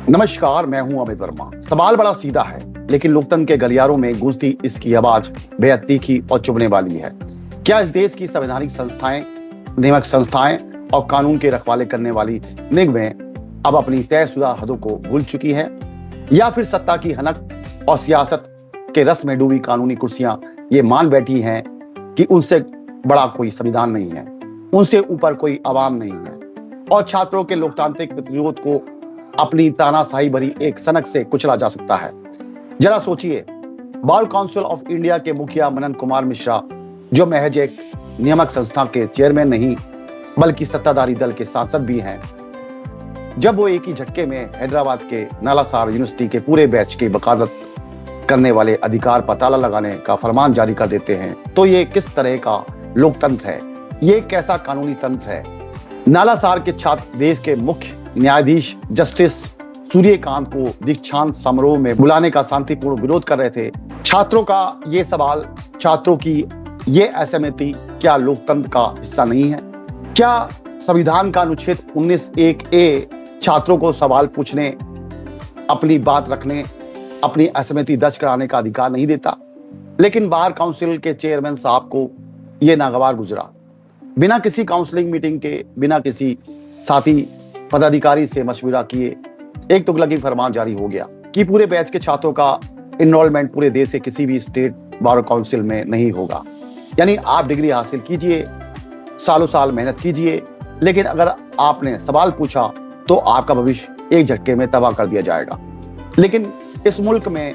नमस्कार, मैं हूं अमित वर्मा। सवाल बड़ा सीधा है, लेकिन लोकतंत्र के गलियारों में गूंजती इसकी आवाज बेहद तीखी और चुभने वाली है। क्या इस देश की संवैधानिक संस्थाएं, नियामक संस्थाएं और कानून के रखवाले करने वाली निगमें अब अपनी तयशुदा हदों को भूल चुकी है, या फिर सत्ता की हनक और सियासत के रस में डूबी कानूनी कुर्सियां ये मान बैठी हैं कि उनसे बड़ा कोई संविधान नहीं है, उनसे ऊपर कोई आवाम नहीं है और छात्रों के लोकतांत्रिक प्रतिरोध को अपनी तानाशाही भरी एक सनक से कुचला जा सकता है। जरा सोचिए, बार काउंसिल ऑफ इंडिया के मुखिया मनन कुमार मिश्रा, जो महज एक नियामक संस्था के चेयरमैन नहीं बल्कि सत्ताधारी दल के सांसद भी हैं, जब वो एक ही झटके में हैदराबाद के नालासार यूनिवर्सिटी के पूरे बैच की वकालत करने वाले अधिकार पर ताला लगाने का फरमान जारी कर देते हैं, तो ये किस तरह का लोकतंत्र है? ये कैसा कानूनी तंत्र है? नालासार के छात्र देश के मुख्य न्यायाधीश जस्टिस सूर्यकांत को दीक्षांत समारोह में बुलाने का शांतिपूर्ण विरोध कर रहे थे। छात्रों का ये सवाल, छात्रों की ये असहमति क्या लोकतंत्र का हिस्सा नहीं है? क्या संविधान का अनुच्छेद 19(1)(a) छात्रों को सवाल पूछने, अपनी बात रखने, अपनी असहमति दर्ज कराने का अधिकार नहीं देता? लेकिन बार काउंसिल के चेयरमैन साहब को यह नागवार गुजरा। बिना किसी काउंसलिंग मीटिंग के, बिना किसी साथी पदाधिकारी से मशविरा किए एक तुगलकी फरमान जारी हो गया कि पूरे बैच के छात्रों का एनरोलमेंट पूरे देश के किसी भी स्टेट बार काउंसिल में नहीं होगा। यानी आप डिग्री हासिल कीजिए, सालों साल मेहनत कीजिए, लेकिन अगर आपने सवाल पूछा तो आपका भविष्य एक झटके में तबाह कर दिया जाएगा। लेकिन इस मुल्क में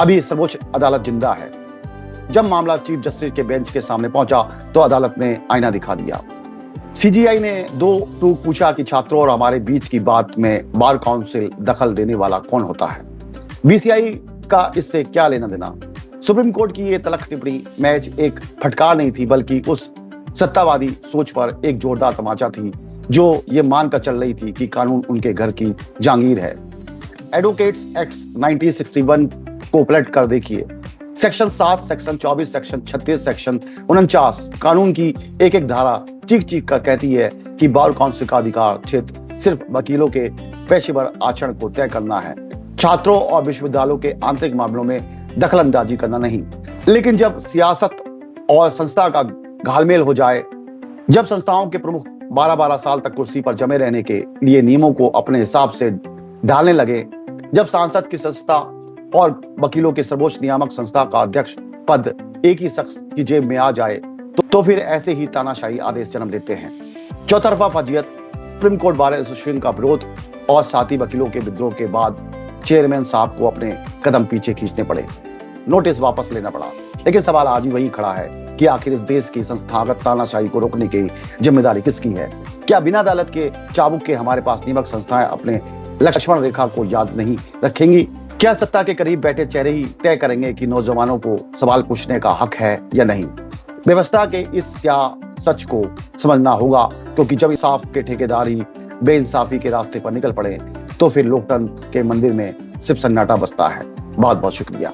अभी सर्वोच्च अदालत जिंदा है। जब मामला चीफ जस्टिस के बेंच के सामने पहुंचा तो अदालत ने आईना दिखा दिया। सीजीआई ने दो टूक पूछा कि छात्रों और हमारे बीच की बात में बार काउंसिल दखल देने वाला कौन होता है? बीसीआई का इससे क्या लेना देना? सुप्रीम कोर्ट की ये तल्ख टिप्पणी महज एक फटकार नहीं थी, बल्कि उस सत्तावादी सोच पर एक जोरदार तमाचा थी जो ये मानकर चल रही थी कि कानून उनके घर की जागीर है। एडवोकेट्स एक्ट 1961 को पलट कर देखिए। सेक्शन 7, सेक्शन 24, सेक्शन 36, सेक्शन 49 कानून की एक एक धारा चीख चीख कर कहती है कि बार काउंसिल का अधिकार क्षेत्र सिर्फ वकीलों के पेशेवर आचरण को तय करना है, छात्रों और विश्वविद्यालयों के आंतरिक मामलों में दखलंदाजी करना नहीं। लेकिन जब सियासत और संस्था का घालमेल हो जाए, जब संस्थाओं के प्रमुख 12-12 साल तक कुर्सी पर जमे रहने के लिए नियमों को अपने हिसाब से ढालने लगे, जब सांसद की संस्था और वकीलों के सर्वोच्च नियामक संस्था का अध्यक्ष पद एक ही शख्स की जेब में आ जाए, तो फिर ऐसे ही तानाशाही आदेश जन्म लेते हैं। चौतरफा फजीयत, सुप्रीम कोर्ट बार एसोसिएशन का विरोध और साथी वकीलों के विद्रोह के बाद चेयरमैन साहब को अपने कदम पीछे खींचने पड़े, नोटिस वापस लेना पड़ा। लेकिन सवाल आज भी वही खड़ा है कि आखिर इस देश की संस्थागत तानाशाही को रोकने की जिम्मेदारी किसकी है? क्या बिना अदालत के चाबुक के हमारे पास नियामक संस्थाएं अपने लक्ष्मण रेखा को याद नहीं रखेंगी? क्या सत्ता के करीब बैठे चेहरे ही तय करेंगे कि नौजवानों को सवाल पूछने का हक है या नहीं? व्यवस्था के इस सच को समझना होगा, क्योंकि जब इंसाफ के ठेकेदार ही बेइंसाफी के रास्ते पर निकल पड़े तो फिर लोकतंत्र के मंदिर में सिर्फ सन्नाटा बसता है। बहुत बहुत शुक्रिया।